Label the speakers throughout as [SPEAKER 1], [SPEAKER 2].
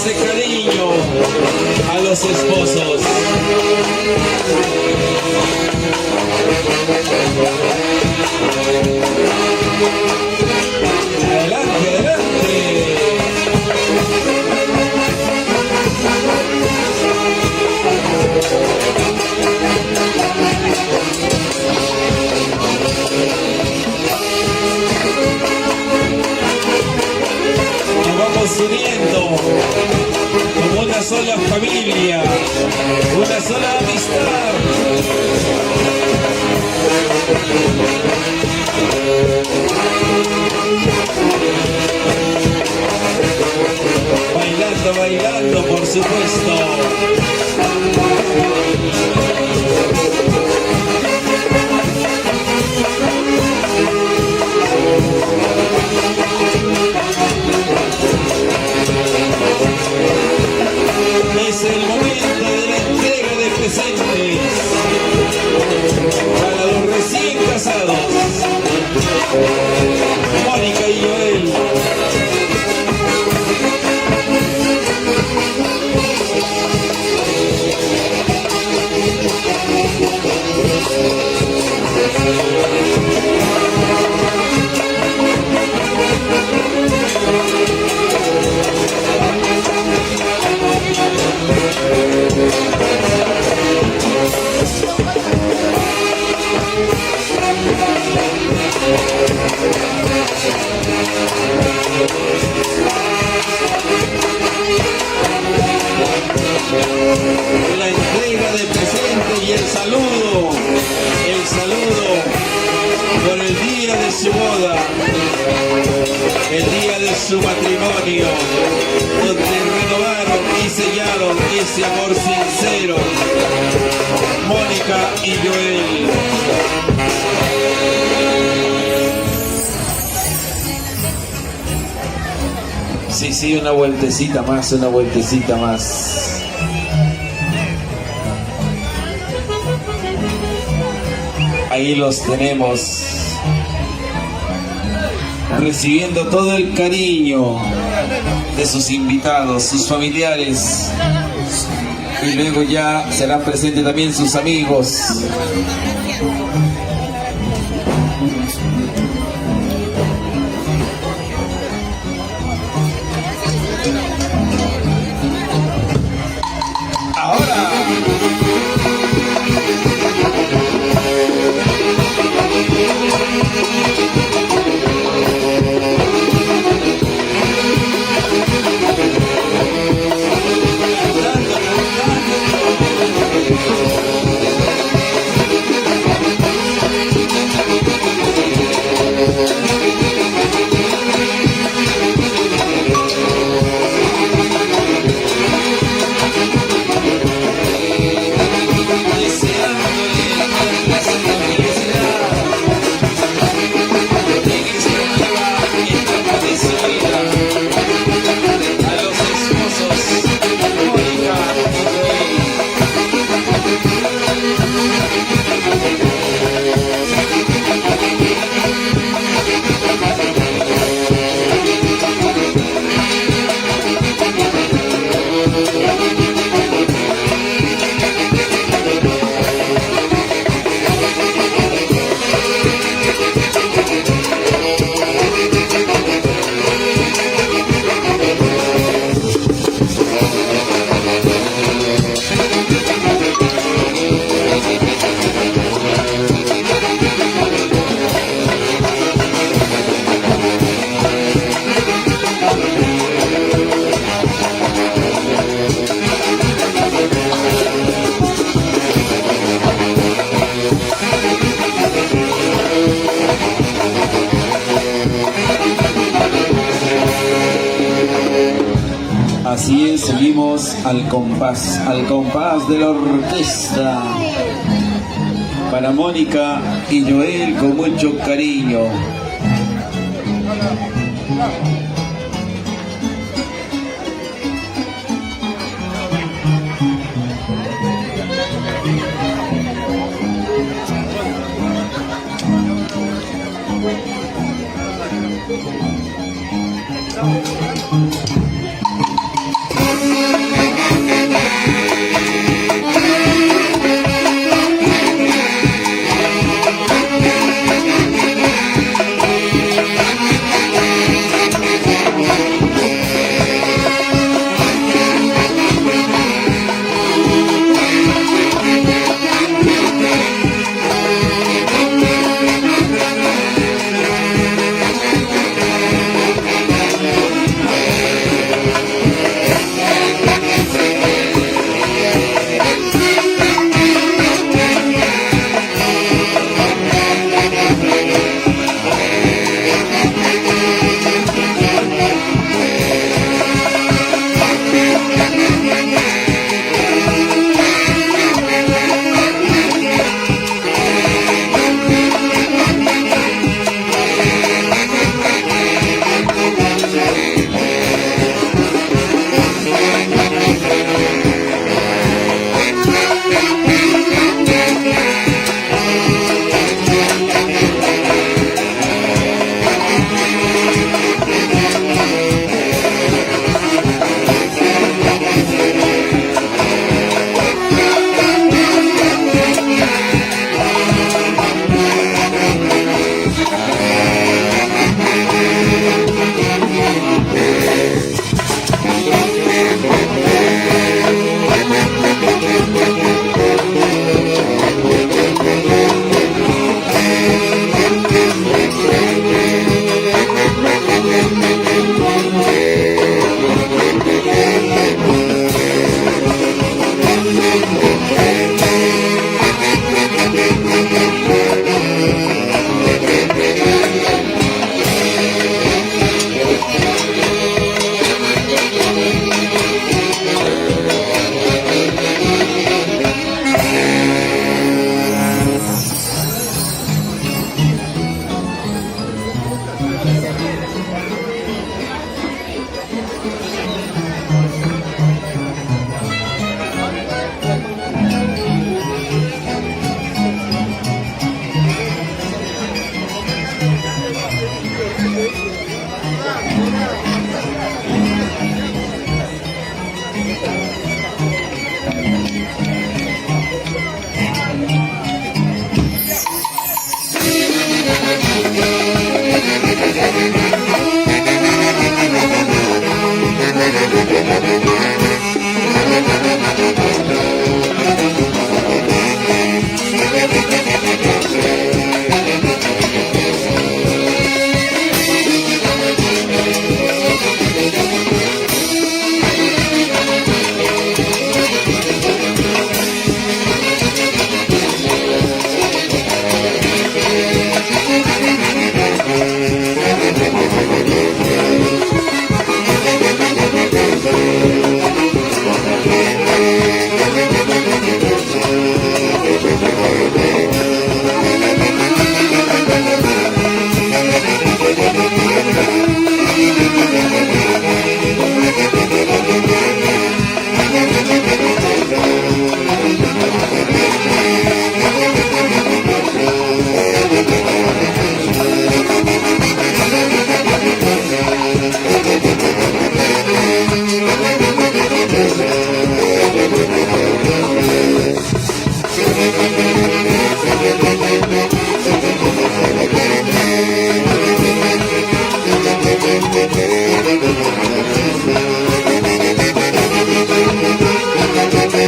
[SPEAKER 1] ese cariño a los esposos. Adelante, adelante. Nos vamos uniendo como una sola familia, una sola amistad. Bailando, bailando, por supuesto. Es el momento de la entrega de presentes para los recién casados, Mónica y Joel. La entrega de presente y el saludo por el día de su boda, el día de su matrimonio, donde renovaron y sellaron ese amor sincero, Mónica y Joel. Sí, una vueltecita más, una vueltecita más. Ahí los tenemos, recibiendo todo el cariño de sus invitados, sus familiares, y luego ya serán presentes también sus amigos. Así es, seguimos al compás de la orquesta. Para Mónica y Joel con mucho cariño.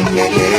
[SPEAKER 2] Thank you.